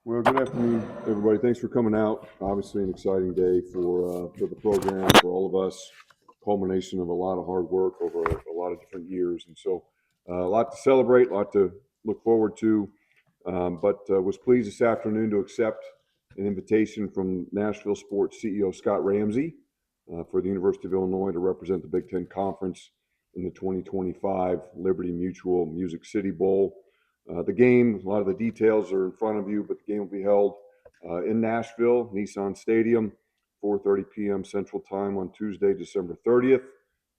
Well, good afternoon, everybody. Thanks for coming out. Obviously, an exciting day for the program, for all of us. Culmination of a lot of hard work over a lot of different years, and so a lot to celebrate, a lot to look forward to. But was pleased this afternoon to accept an invitation from Nashville Sports CEO Scott Ramsey for the University of Illinois to represent the Big Ten Conference in the 2025 Liberty Mutual Music City Bowl. The game, a lot of the details are in front of you, but the game will be held in Nashville, Nissan Stadium, 4:30 p.m. Central Time on Tuesday, December 30th.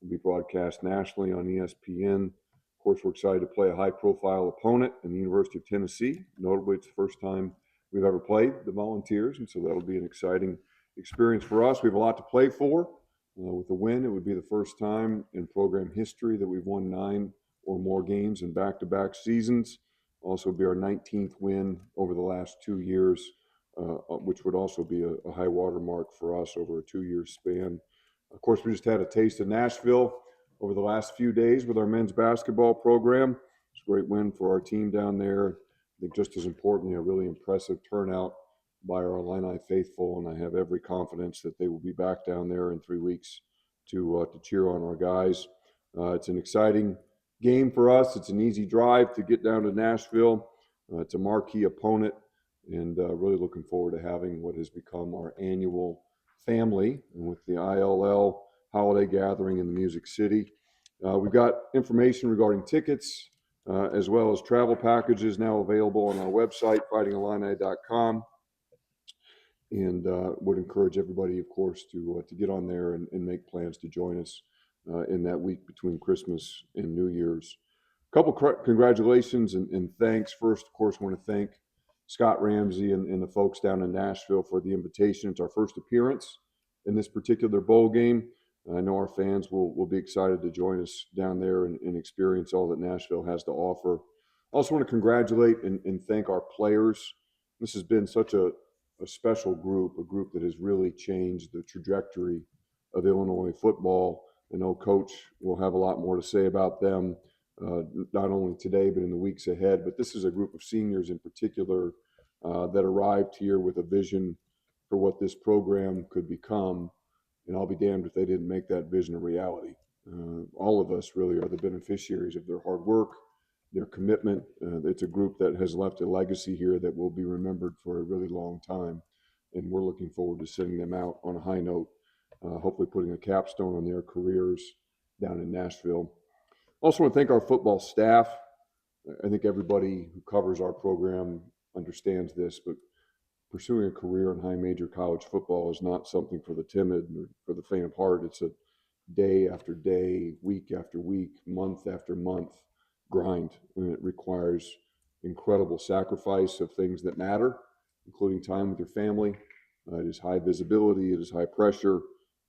Will be broadcast nationally on ESPN. Of course, we're excited to play a high-profile opponent in the University of Tennessee. Notably, it's the first time we've ever played the Volunteers, and so that'll be an exciting experience for us. We have a lot to play for. With a win, it would be the first time in program history that we've won 9 or more games in back-to-back seasons. Also be our 19th win over the last 2 years, which would also be a high water mark for us over a 2-year span. Of course, we just had a taste of Nashville over the last few days with our men's basketball program. It's a great win for our team down there. I think just as importantly, a really impressive turnout by our Illini faithful, and I have every confidence that they will be back down there in 3 weeks to cheer on our guys. It's an exciting game for us. It's an easy drive to get down to Nashville. It's a marquee opponent, and really looking forward to having what has become our annual family and with the ILL holiday gathering in the Music City. We've got information regarding tickets as well as travel packages now available on our website, fightingillini.com. And would encourage everybody, of course, to get on there and make plans to join us in that week between Christmas and New Year's. A couple congratulations and thanks. First, of course, I want to thank Scott Ramsey and the folks down in Nashville for the invitation. It's our first appearance in this particular bowl game. I know our fans will be excited to join us down there and experience all that Nashville has to offer. I also want to congratulate and thank our players. This has been such a special group, a group that has really changed the trajectory of Illinois football. I know Coach will have a lot more to say about them, not only today, but in the weeks ahead. But this is a group of seniors in particular that arrived here with a vision for what this program could become. And I'll be damned if they didn't make that vision a reality. All of us really are the beneficiaries of their hard work, their commitment. It's a group that has left a legacy here that will be remembered for a really long time. And we're looking forward to sending them out on a high note, hopefully putting a capstone on their careers down in Nashville. Also want to thank our football staff. I think everybody who covers our program understands this, but pursuing a career in high major college football is not something for the timid or for the faint of heart. It's a day after day, week after week, month after month grind, and it requires incredible sacrifice of things that matter, including time with your family. It is high visibility, it is high pressure,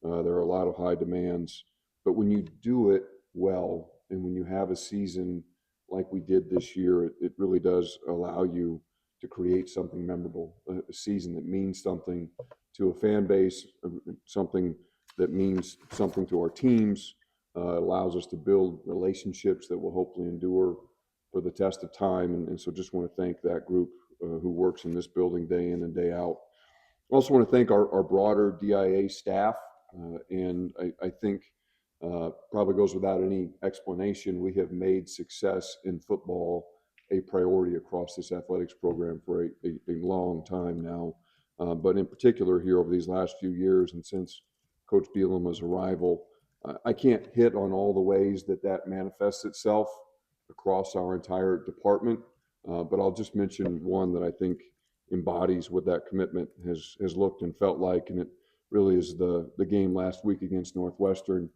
there are a lot of high demands. But when you do it well, and when you have a season like we did this year, it really does allow you to create something memorable, a season that means something to a fan base, something that means something to our teams, allows us to build relationships that will hopefully endure for the test of time. And so just want to thank that group who works in this building day in and day out. Also want to thank our broader DIA staff. And I think probably goes without any explanation, we have made success in football a priority across this athletics program for a long time now. But in particular here over these last few years and since Coach Bielema's arrival, I can't hit on all the ways that manifests itself across our entire department, but I'll just mention one that I think embodies what that commitment has looked and felt like, and it really is the game last week against Northwestern,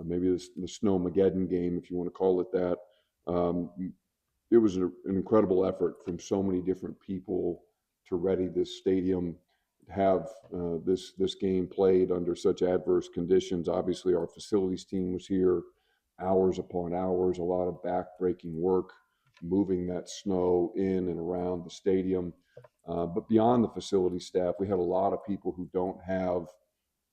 maybe the Snowmageddon game, if you want to call it that. It was an incredible effort from so many different people to ready this stadium, have this game played under such adverse conditions. Obviously, our facilities team was here hours upon hours, a lot of back-breaking work, moving that snow in and around the stadium. But beyond the facility staff, we have a lot of people who don't have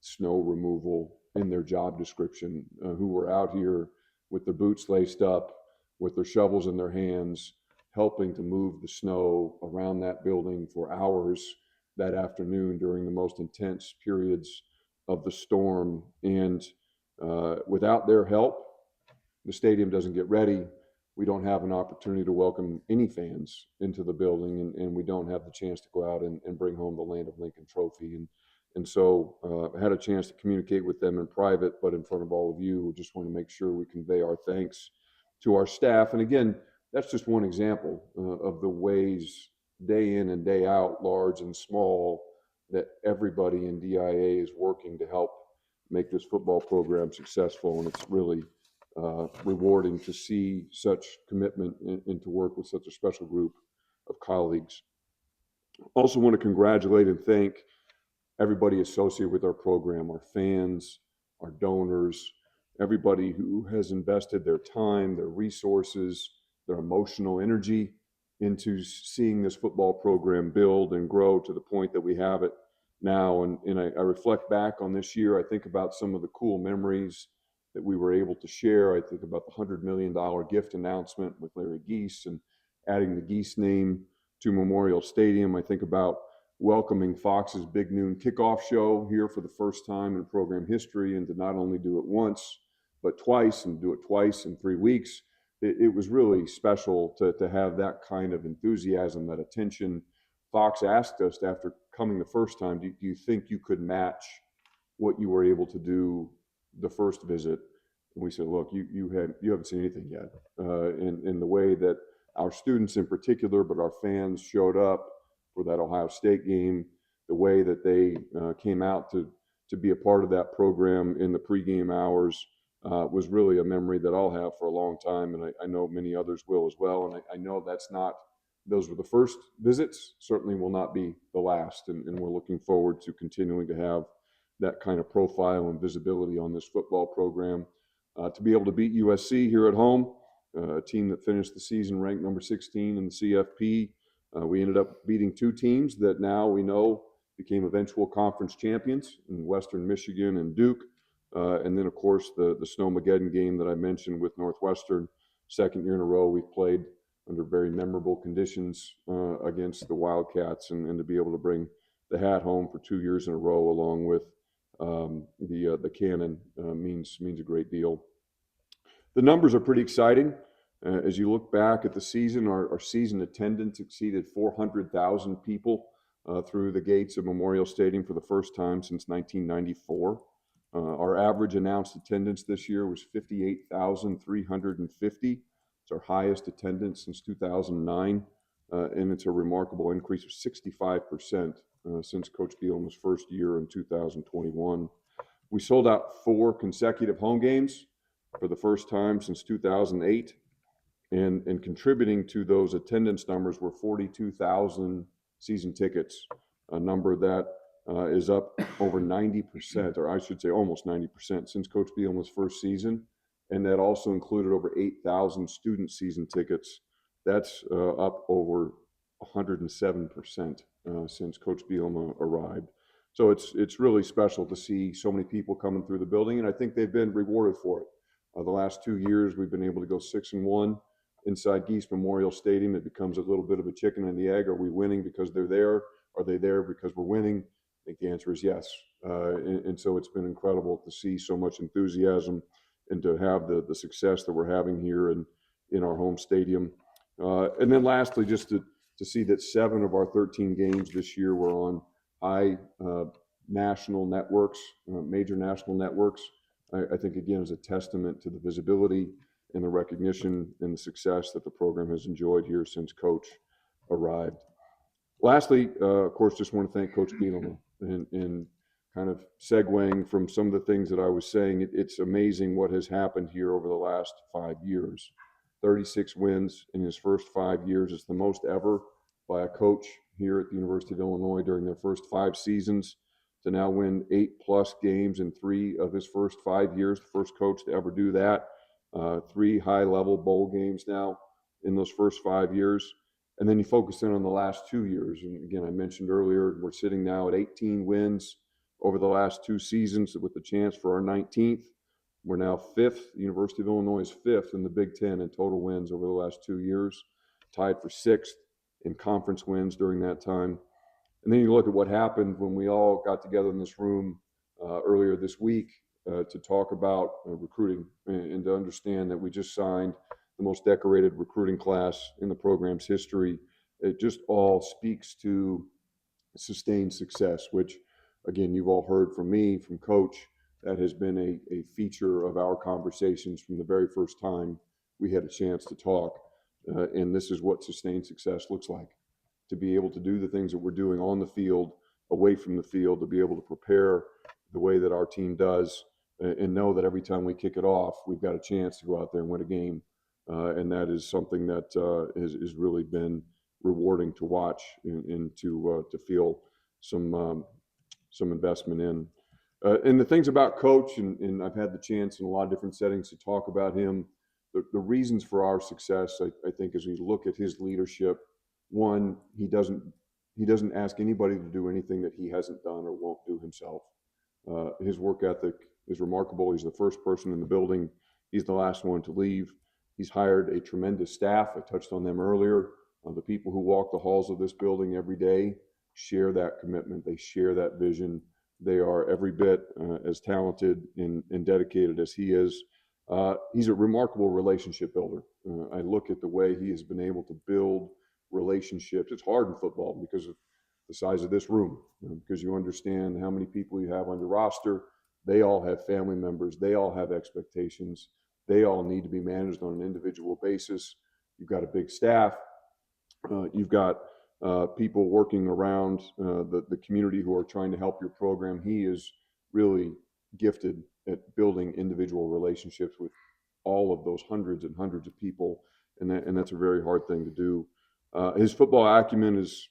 snow removal in their job description, who were out here with their boots laced up, with their shovels in their hands, helping to move the snow around that building for hours that afternoon during the most intense periods of the storm. And without their help, the stadium doesn't get ready. We don't have an opportunity to welcome any fans into the building, and we don't have the chance to go out and bring home the Land of Lincoln trophy. And so I had a chance to communicate with them in private, but in front of all of you, we just want to make sure we convey our thanks to our staff. And again, that's just one example of the ways day in and day out, large and small, that everybody in DIA is working to help make this football program successful. And it's really rewarding to see such commitment and to work with such a special group of colleagues. Also want to congratulate and thank everybody associated with our program, our fans, our donors, everybody who has invested their time, their resources, their emotional energy into seeing this football program build and grow to the point that we have it now. And I reflect back on this year. I think about some of the cool memories that we were able to share. I think about the $100 million gift announcement with Larry Geese and adding the Geese name to Memorial Stadium. I think about welcoming Fox's Big Noon kickoff show here for the first time in program history, and to not only do it once, but twice, and do it twice in 3 weeks. It was really special to have that kind of enthusiasm, that attention. Fox asked us after coming the first time, do you think you could match what you were able to do the first visit? And we said, look, you haven't seen anything yet. In the way that our students in particular, but our fans showed up for that Ohio State game, the way that they came out to be a part of that program in the pregame hours was really a memory that I'll have for a long time, and I know many others will as well. And I know those were the first visits, certainly will not be the last, and we're looking forward to continuing to have that kind of profile and visibility on this football program. To be able to beat USC here at home, a team that finished the season ranked number 16 in the CFP. We ended up beating two teams that now we know became eventual conference champions in Western Michigan and Duke. And then, of course, the Snowmageddon game that I mentioned with Northwestern, second year in a row we've played under very memorable conditions against the Wildcats, and to be able to bring the hat home for 2 years in a row along with the cannon means a great deal. The numbers are pretty exciting. As you look back at the season, our season attendance exceeded 400,000 people through the gates of Memorial Stadium for the first time since 1994. Our average announced attendance this year was 58,350. It's our highest attendance since 2009, and it's a remarkable increase of 65% since Coach Bielema's first year in 2021. We sold out 4 consecutive home games for the first time since 2008. And contributing to those attendance numbers were 42,000 season tickets, a number that is up over 90%, or I should say almost 90% since Coach Bielema's first season. And that also included over 8,000 student season tickets. That's up over 107% since Coach Bielema arrived. So it's really special to see so many people coming through the building, and I think they've been rewarded for it. The last 2 years, we've been able to go 6-1 inside Geese Memorial Stadium. It becomes a little bit of a chicken and the egg. Are we winning because they're there? Are they there because we're winning? I think the answer is yes. And so it's been incredible to see so much enthusiasm and to have the success that we're having here in our home stadium. And then lastly, just to see that 7 of our 13 games this year were on high national networks, major national networks, I think, again, is a testament to the visibility and the recognition and the success that the program has enjoyed here since Coach arrived. Lastly, of course, just want to thank Coach Bielema, and kind of segueing from some of the things that I was saying, it's amazing what has happened here over the last 5 years. 36 wins in his first 5 years. It's the most ever by a coach here at the University of Illinois during their first 5 seasons. To now win 8+ games in 3 of his first 5 years, the first coach to ever do that. 3 high-level bowl games now in those first 5 years. And then you focus in on the last 2 years. And again, I mentioned earlier, we're sitting now at 18 wins over the last 2 seasons with the chance for our 19th. We're now 5th. The University of Illinois is 5th in the Big Ten in total wins over the last 2 years. tied for 6th in conference wins during that time. And then you look at what happened when we all got together in this room earlier this week to talk about recruiting and to understand that we just signed the most decorated recruiting class in the program's history. It just all speaks to sustained success, which, again, you've all heard from me, from Coach. That has been a feature of our conversations from the very first time we had a chance to talk. And this is what sustained success looks like, to be able to do the things that we're doing on the field, away from the field, to be able to prepare the way that our team does, and know that every time we kick it off, we've got a chance to go out there and win a game. And that is something that has really been rewarding to watch and to feel some investment in. And the things about Coach, and I've had the chance in a lot of different settings to talk about him. The reasons for our success, I think, as we look at his leadership, one, he doesn't ask anybody to do anything that he hasn't done or won't do himself. His work ethic is remarkable. He's the first person in the building. He's the last one to leave. He's hired a tremendous staff. I touched on them earlier. The people who walk the halls of this building every day share that commitment. They share that vision. They are every bit as talented and dedicated as he is. He's a remarkable relationship builder. I look at the way he has been able to build relationships. It's hard in football because of the size of this room, because you understand how many people you have on your roster. They all have family members. They all have expectations. They all need to be managed on an individual basis. You've got a big staff. You've got people working around the community who are trying to help your program. He is really gifted at building individual relationships with all of those hundreds and hundreds of people, and that's a very hard thing to do. His football acumen is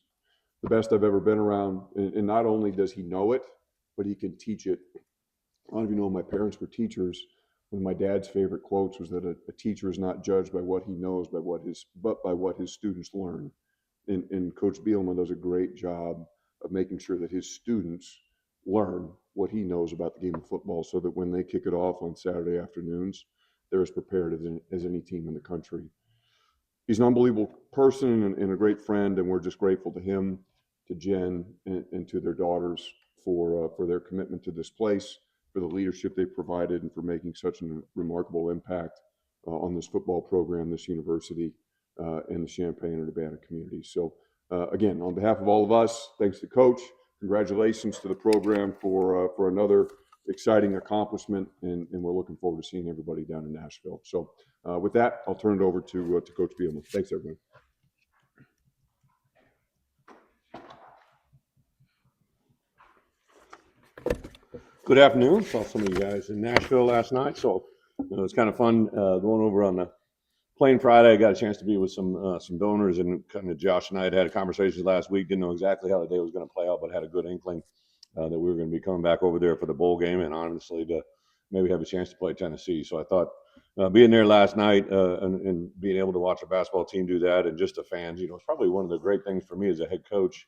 the best I've ever been around, and not only does he know it, but he can teach it. A lot of you know my parents were teachers. One of my dad's favorite quotes was that a teacher is not judged by what he knows, but by what his students learn. And Coach Bielema does a great job of making sure that his students learn what he knows about the game of football, so that when they kick it off on Saturday afternoons, they're as prepared as any team in the country. He's an unbelievable person and a great friend, and we're just grateful to him, to Jen, and to their daughters for their commitment to this place, for the leadership they provided, and for making such a remarkable impact on this football program, this university, and the Champaign and Urbana community. So, again, on behalf of all of us, thanks to Coach. Congratulations to the program for another exciting accomplishment, and we're looking forward to seeing everybody down in Nashville. So, with that, I'll turn it over to Coach Bielema. Thanks, everybody. Good afternoon. Saw some of you guys in Nashville last night, so it was kind of fun going over on the plane Friday. I got a chance to be with some donors, and kind of Josh and I had conversations last week. Didn't know exactly how the day was going to play out, but had a good inkling that we were going to be coming back over there for the bowl game, and honestly to maybe have a chance to play Tennessee. So I thought being there last night and being able to watch a basketball team do that, and just the fans, it's probably one of the great things for me as a head coach.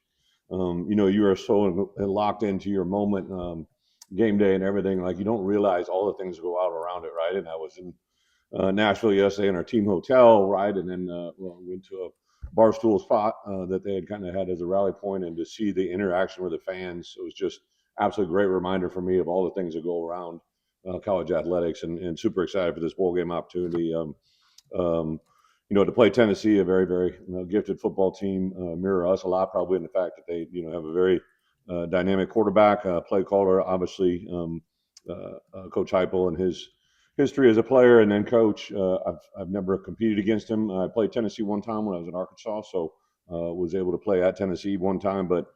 You are so locked into your moment. Game day and everything, like you don't realize all the things that go out around it, right? And I was in Nashville yesterday in our team hotel, right? And then we went to a barstool spot that they had kind of had as a rally point, and to see the interaction with the fans, it was just absolutely great reminder for me of all the things that go around college athletics, and super excited for this bowl game opportunity. To play Tennessee, a very, very gifted football team, mirror us a lot, probably in the fact that they, have a very dynamic quarterback, play caller, obviously, Coach Heupel and his history as a player, and then Coach. I've never competed against him. I played Tennessee one time when I was in Arkansas, so was able to play at Tennessee one time. But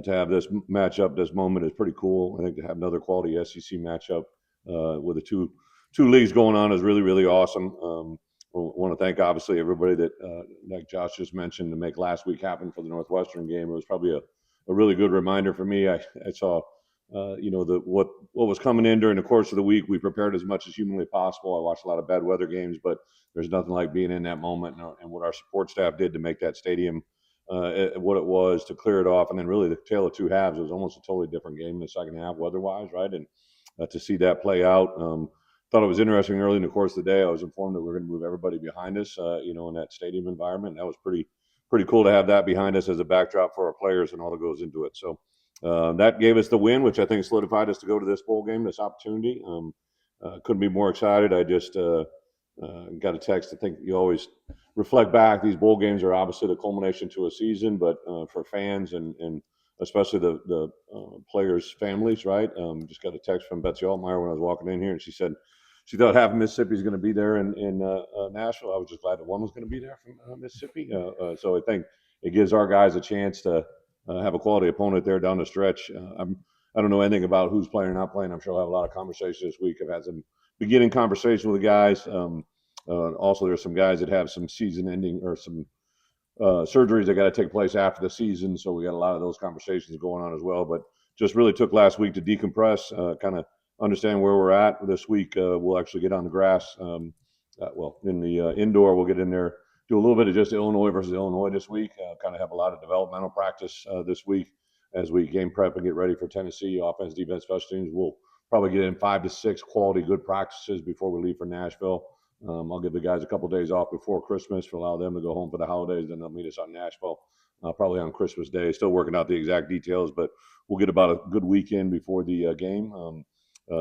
to have this matchup, this moment, is pretty cool. I think to have another quality SEC matchup with the two leagues going on is really, really awesome. I want to thank, obviously, everybody that, like Josh just mentioned, to make last week happen for the Northwestern game. It was probably a really good reminder for me. I saw, what was coming in during the course of the week. We prepared as much as humanly possible. I watched a lot of bad weather games, but there's nothing like being in that moment, and what our support staff did to make that stadium what it was, to clear it off, and then really the tale of two halves. It was almost a totally different game in the second half weather-wise, right? And to see that play out. thought it was interesting early in the course of the day. I was informed that we are going to move everybody behind us, in that stadium environment. That was pretty cool to have that behind us as a backdrop for our players and all that goes into it. So that gave us the win, which I think solidified us to go to this bowl game, this opportunity. Couldn't be more excited. I just got a text. I think you always reflect back. These bowl games are obviously the culmination to a season, but for fans and especially the players' families, right? Just got a text from Betsy Altmeyer when I was walking in here, and she said she thought half of Mississippi is going to be there in Nashville. I was just glad that one was going to be there from Mississippi. So I think it gives our guys a chance to have a quality opponent there down the stretch. I don't know anything about who's playing or not playing. I'm sure I'll have a lot of conversations this week. I've had some beginning conversation with the guys. Also, there's some guys that have some season-ending or some surgeries that got to take place after the season, so we got a lot of those conversations going on as well. But just really took last week to decompress, kind of understand where we're at. This week, we'll actually get on the grass. In the indoor, we'll get in there, do a little bit of just Illinois versus Illinois this week. Kind of have a lot of developmental practice this week as we game prep and get ready for Tennessee. Offense, defense, special teams. We'll probably get in 5 to 6 quality good practices before we leave for Nashville. I'll give the guys a couple of days off before Christmas to allow them to go home for the holidays. Then they'll meet us on Nashville, probably on Christmas Day. Still working out the exact details, but we'll get about a good weekend before the game.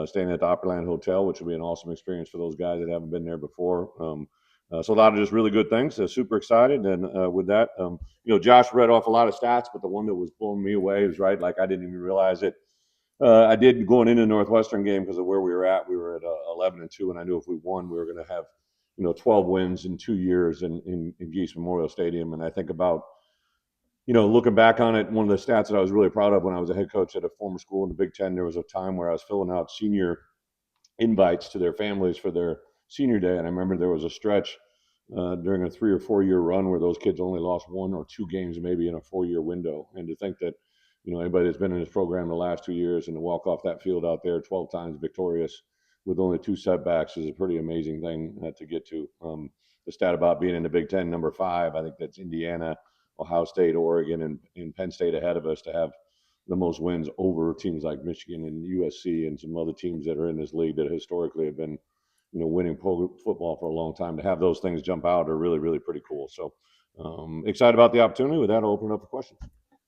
Staying at the Opryland Hotel, which will be an awesome experience for those guys that haven't been there before. So a lot of just really good things. Super excited. And with that, Josh read off a lot of stats, but the one that was blowing me away is right. Like I didn't even realize it. I did going into the Northwestern game because of where we were at. We were at 11-2, and I knew if we won, we were going to have 12 wins in 2 years in Geese Memorial Stadium. And I think about looking back on it, one of the stats that I was really proud of when I was a head coach at a former school in the Big Ten, there was a time where I was filling out senior invites to their families for their senior day. And I remember there was a stretch during a 3 or 4 year run where those kids only lost 1 or 2 games maybe in a 4-year window. And to think that anybody that's been in this program the last 2 years and to walk off that field out there 12 times victorious with only 2 setbacks is a pretty amazing thing to get to. The stat about being in the Big Ten, number 5, I think that's Indiana, Ohio State, Oregon, and Penn State ahead of us to have the most wins over teams like Michigan and USC and some other teams that are in this league that historically have been, winning football for a long time. To have those things jump out are really, really pretty cool. So excited about the opportunity. With that, I'll open it up for questions.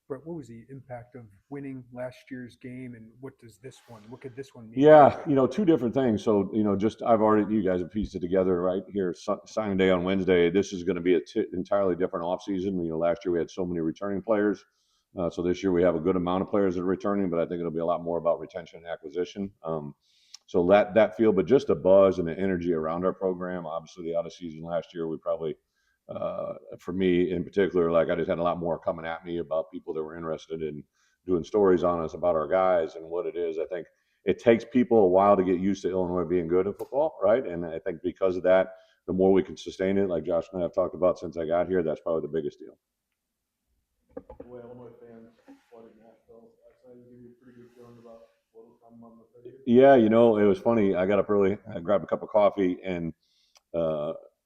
Bret, what was the impact of winning last year's game, and what could this one mean? Yeah, 2 different things. So, you guys have pieced it together right here. Signing day on Wednesday. This is going to be entirely different offseason. Last year we had so many returning players. So this year we have a good amount of players that are returning, but I think it'll be a lot more about retention and acquisition. So that feel, but just the buzz and the energy around our program. Obviously, the out of season last year, we probably, for me in particular, like I just had a lot more coming at me about people that were interested in doing stories on us about our guys and what it is. I think it takes people a while to get used to Illinois being good at football, right? And I think because of that, the more we can sustain it, like Josh and I have talked about since I got here, that's probably the biggest deal. The way Illinois fans flooded Nashville, I saw you give you a pretty good feeling about what will come on the 30th. Yeah, it was funny. I got up early, I grabbed a cup of coffee, and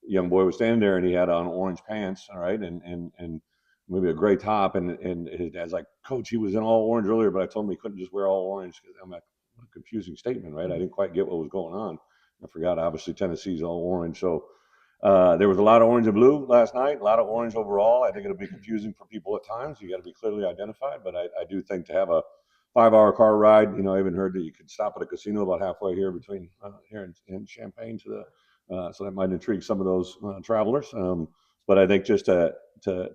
young boy was standing there, and he had on orange pants, all right, and maybe a gray top, and his dad's like, Coach, he was in all orange earlier, but I told him he couldn't just wear all orange because I'm like, what a confusing statement, right? I didn't quite get what was going on. I forgot, obviously, Tennessee's all orange, so there was a lot of orange and blue last night, a lot of orange overall. I think it'll be confusing for people at times. You got to be clearly identified, but I do think to have a 5-hour car ride, I even heard that you could stop at a casino about halfway here between here and Champaign to the, so that might intrigue some of those travelers. But I think just to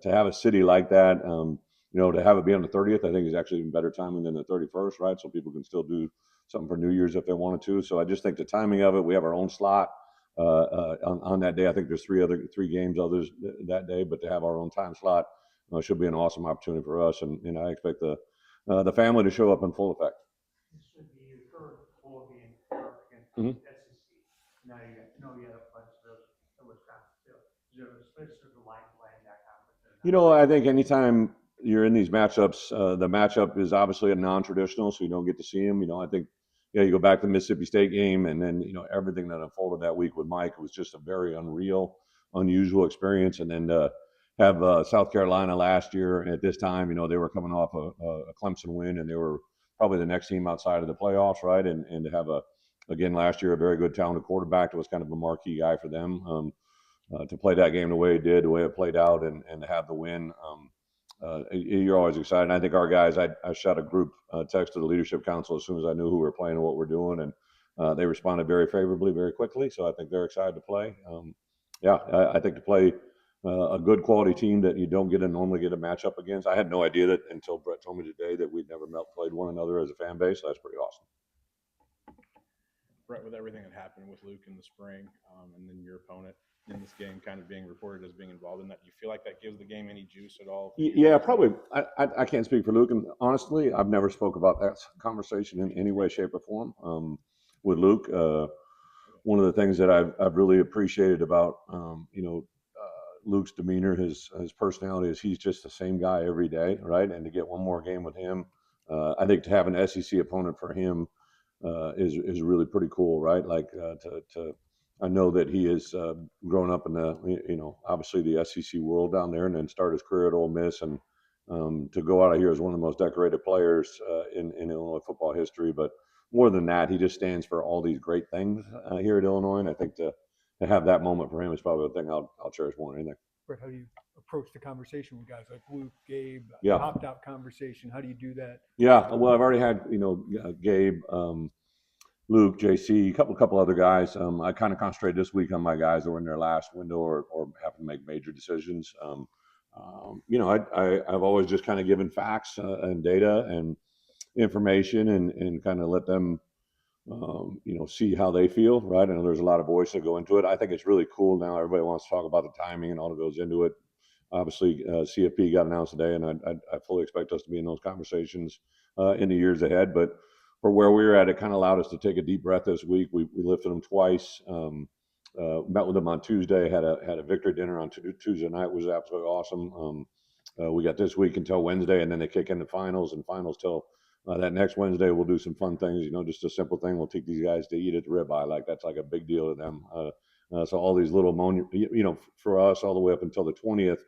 have a city like that, to have it be on the 30th, I think is actually even better timing than the 31st, right? So people can still do something for New Year's if they wanted to. So I just think the timing of it, we have our own slot on that day. I think there's 3 games others that day, but to have our own time slot should be an awesome opportunity for us. And I expect the family to show up in full effect. This should be your third bowl game against SEC. Now you have a bunch of Wisconsin too. Is there a specific line playing that conference? I think anytime you're in these matchups, the matchup is obviously a non-traditional, so you don't get to see them. I think you go back to the Mississippi State game, and then everything that unfolded that week with Mike, it was just a very unusual experience. And then have South Carolina last year at this time, they were coming off a Clemson win, and they were probably the next team outside of the playoffs, right? And to have a again, last year, a very good talented quarterback that was kind of a marquee guy for them. To play that game the way it did, the way it played out, and to have the win, you're always excited. And I think our guys, I shot a group text to the leadership council as soon as I knew who we were playing and what we're doing, and they responded very favorably, very quickly. So I think they're excited to play. I think to play a good quality team that you don't normally get a matchup against. I had no idea that until Bret told me today that we'd never played one another as a fan base. So that's pretty awesome. Bret, with everything that happened with Luke in the spring, and then your opponent in this game kind of being reported as being involved in that, do you feel like that gives the game any juice at all? Yeah, probably. I can't speak for Luke, and honestly, I've never spoke about that conversation in any way, shape, or form with Luke. One of the things that I've really appreciated about Luke's demeanor, his personality, is he's just the same guy every day, right? And to get one more game with him, I think to have an SEC opponent for him is really pretty cool, right? Like I know that he has grown up in the obviously the SEC world down there, and then started his career at Ole Miss, and to go out of here as one of the most decorated players in Illinois football history. But more than that, he just stands for all these great things here at Illinois, and I think to have that moment for him is probably the thing I'll cherish more than anything. Brett, how do you approach the conversation with guys like Luke, Gabe, Yeah. opt-out conversation? How do you do that? Yeah, well, I've already had Gabe, Luke, JC, a couple other guys. I kind of concentrated this week on my guys that were in their last window or having to make major decisions. I've always just kind of given facts and data and information and kind of let them see how they feel, right? I know there's a lot of voice that go into it. I think it's really cool now. Everybody wants to talk about the timing and all that goes into it. Obviously, CFP got announced today, and I fully expect us to be in those conversations in the years ahead. But for where we were at, it kind of allowed us to take a deep breath this week. We lifted them twice. Met with them on Tuesday. Had a victory dinner on Tuesday night. Was absolutely awesome. We got this week until Wednesday, and then they kick into finals till that next Wednesday. We'll do some fun things. Just a simple thing. We'll take these guys to eat at the ribeye. Like that's like a big deal to them. So all these little for us all the way up until the 20th.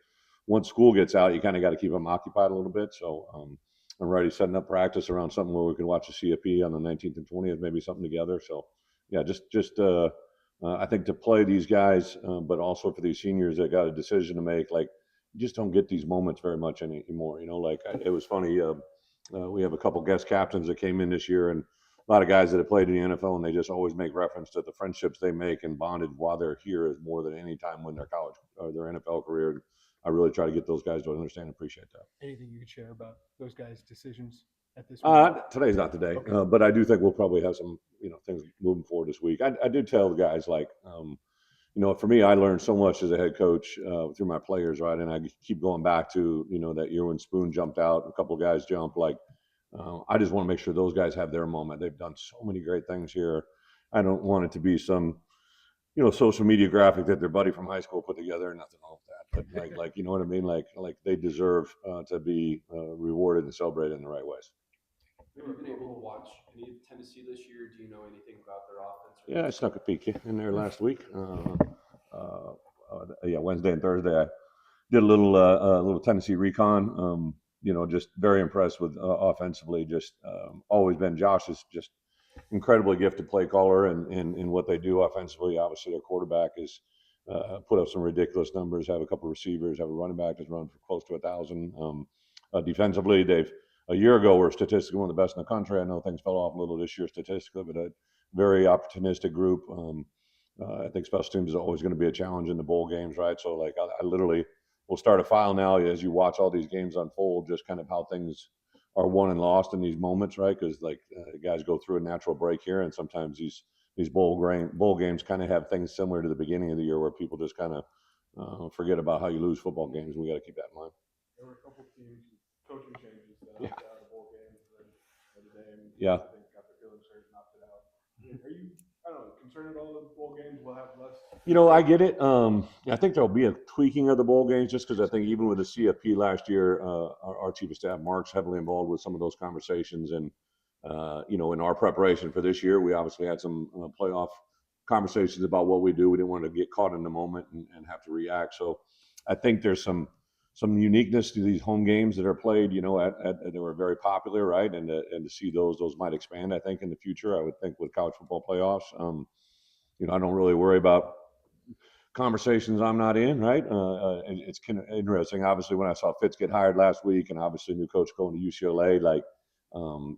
Once school gets out, you kind of got to keep them occupied a little bit. So I'm already setting up practice around something where we can watch the CFP on the 19th and 20th, maybe something together. So yeah, I think to play these guys, but also for these seniors that got a decision to make, like you just don't get these moments very much anymore. It was funny. We have a couple guest captains that came in this year, and a lot of guys that have played in the NFL, and they just always make reference to the friendships they make and bonded while they're here is more than any time when their college or their NFL career. I really try to get those guys to understand and appreciate that. Anything you could share about those guys' decisions at this moment? Today's not the day, Okay. but I do think we'll probably have some things moving forward this week. I do tell the guys like, for me, I learned so much as a head coach through my players, right? And I keep going back to that year when Spoon jumped out, a couple of guys jumped. Like I just want to make sure those guys have their moment. They've done so many great things here. I don't want it to be some social media graphic that their buddy from high school put together. Nothing wrong with that, but like you know what I mean? Like they deserve to be rewarded and celebrated in the right ways. Have you been able to watch any of Tennessee this year? Do you know anything about their offense? Yeah, I snuck a peek in there last week. Wednesday and Thursday, I did a little Tennessee recon. Just very impressed with offensively. Just always been. Josh is just incredibly gifted play caller and what they do offensively. Obviously, their quarterback is put up some ridiculous numbers. Have a couple of receivers. Have a running back that's run for close to 1,000. Defensively, they've a year ago were statistically one of the best in the country. I know things fell off a little this year statistically, but a very opportunistic group. I think special teams is always going to be a challenge in the bowl games, right? So like I literally will start a file now as you watch all these games unfold, just kind of how things are won and lost in these moments, right? Because guys go through a natural break here, and sometimes these bowl games kind of have things similar to the beginning of the year where people just kind of forget about how you lose football games. We got to keep that in mind. There were a couple teams coaching changes that Yeah. opted out of bowl games and today, and Yeah. I think got their feelings hurt and opted out. Are you, I don't know, concerned at all that the bowl games will have less? I get it. I think there'll be a tweaking of the bowl games just because I think even with the CFP last year, our chief of staff, Mark's heavily involved with some of those conversations. And, in our preparation for this year, we obviously had some playoff conversations about what we do. We didn't want to get caught in the moment and have to react. So I think there's some some uniqueness to these home games that are played, you know, they were very popular, right? And to see those might expand, I think, in the future. I would think with college football playoffs. You know, I don't really worry about conversations I'm not in, right? It's kind of interesting. Obviously, when I saw Fitz get hired last week, and obviously new coach going to UCLA, like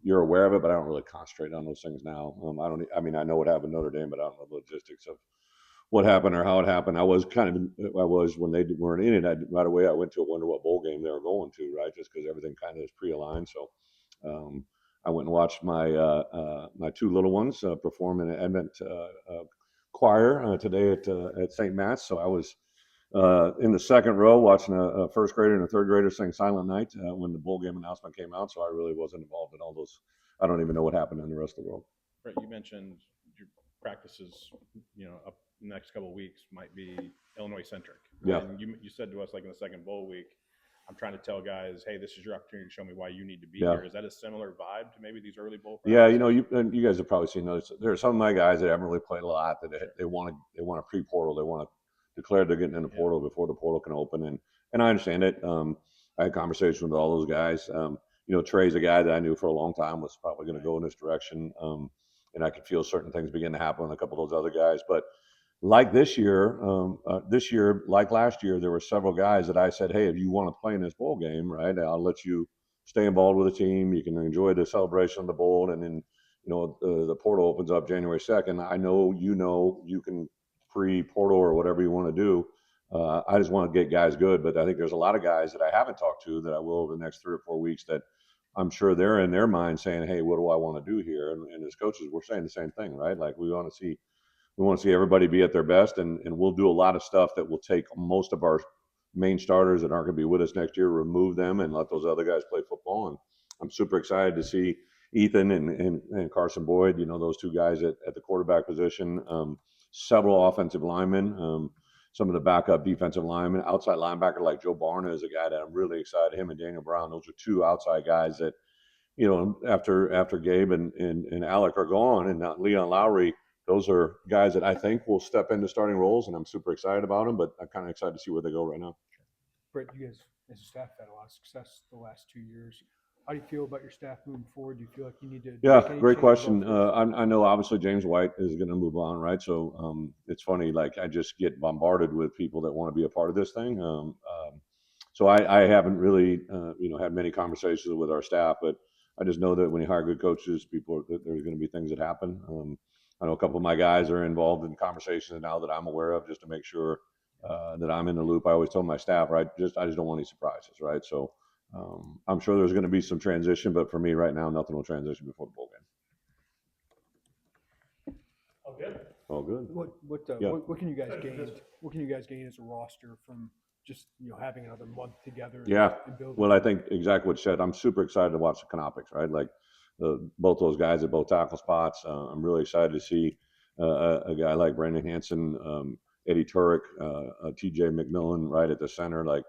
you're aware of it, but I don't really concentrate on those things now. I don't. I mean, I know what happened in Notre Dame, but I don't know the logistics of what happened or how it happened. I was when they weren't in it. Right away, I went to wonder what bowl game they were going to, right? Just because everything kind of is pre-aligned. So I went and watched my two little ones perform in an Advent choir today at St. Matt's. So I was in the second row watching a first grader and a third grader sing Silent Night when the bowl game announcement came out. So I really wasn't involved in all those. I don't even know what happened in the rest of the world. Brett, you mentioned your practices, you know, up the next couple of weeks might be Illinois centric. Yeah. And you said to us, like in the second bowl week, I'm trying to tell guys, hey, this is your opportunity to show me why you need to be Yeah. here. Is that a similar vibe to maybe these early bowl Yeah, practices? you know, you guys have probably seen those. There are some of my guys that haven't really played a lot that they want to pre-portal. They want to declare they're getting in the portal before the portal can open, and I understand it. I had conversations with all those guys. You know, Trey's a guy that I knew for a long time was probably going to go in this direction, and I could feel certain things begin to happen with a couple of those other guys. But like this year, like last year, there were several guys that I said, hey, if you want to play in this bowl game, right, I'll let you stay involved with the team. You can enjoy the celebration of the bowl, and then, you know, the portal opens up January 2nd. I know you can pre-portal or whatever you want to do. I just want to get guys good, but I think there's a lot of guys that I haven't talked to that I will over the next 3 or 4 weeks that I'm sure they're in their mind saying, hey, what do I want to do here? And as coaches, we're saying the same thing, right? Like we want to see everybody be at their best, and we'll do a lot of stuff that will take most of our main starters that aren't going to be with us next year, remove them, and let those other guys play football. And I'm super excited to see Ethan and Carson Boyd, you know, those two guys at the quarterback position, several offensive linemen, some of the backup defensive linemen, outside linebacker like Joe Barna is a guy that I'm really excited. Him and Daniel Brown, those are two outside guys that, you know, after Gabe and Alec are gone, and now Leon Lowry, those are guys that I think will step into starting roles, and I'm super excited about them, but I'm kind of excited to see where they go right now. Brett, you guys as a staff had a lot of success the last 2 years. How do you feel about your staff moving forward? Do you feel like you need to? Yeah, make any great changes question. off I know obviously James White is going to move on, right? So it's funny, like I just get bombarded with people that want to be a part of this thing. So I haven't really, you know, had many conversations with our staff, but I just know that when you hire good coaches, there's going to be things that happen. I know a couple of my guys are involved in conversations now that I'm aware of, just to make sure that I'm in the loop. I always tell my staff, right, I just don't want any surprises, right? So I'm sure there's going to be some transition, but for me right now, nothing will transition before the bowl game. Oh, good. All good. Yeah. What can you guys gain? What can you guys gain as a roster from just, you know, having another month together? Yeah. And building? Well, I think exactly what you said. I'm super excited to watch the Canopics, right? Like both those guys at both tackle spots. I'm really excited to see a guy like Brandon Hanson, Eddie Turek, TJ McMillan right at the center. Like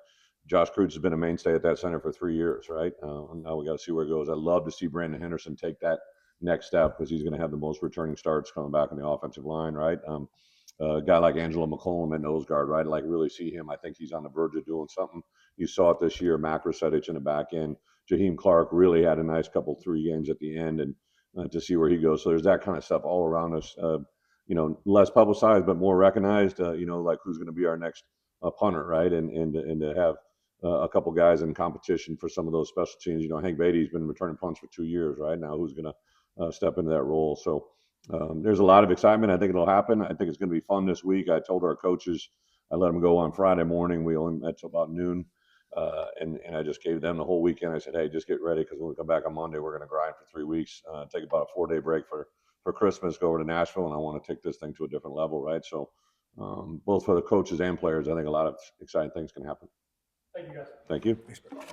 Josh Kreutz has been a mainstay at that center for 3 years, right? Now we got to see where it goes. I'd love to see Brandon Henderson take that next step because he's going to have the most returning starts coming back on the offensive line, right? A guy like Angelo McCollum at nose guard, right? Like really see him. I think he's on the verge of doing something. You saw it this year. Mac Rusetich in the back end. Jaheim Clark really had a nice couple 3 games at the end, and to see where he goes. So there's that kind of stuff all around us. You know, less publicized but more recognized. You know, like who's going to be our next punter, right? And to have a couple guys in competition for some of those special teams. You know, Hank Beatty's been returning punts for 2 years, right? Now who's going to step into that role? So there's a lot of excitement. I think it'll happen. I think it's going to be fun this week. I told our coaches, I let them go on Friday morning. We only met till about noon. And I just gave them the whole weekend. I said, hey, just get ready because when we come back on Monday, we're going to grind for 3 weeks, take about a 4-day break for Christmas, go over to Nashville, and I want to take this thing to a different level, right? So both for the coaches and players, I think a lot of exciting things can happen. Thank you, guys. Thank you. Thanks, Brett.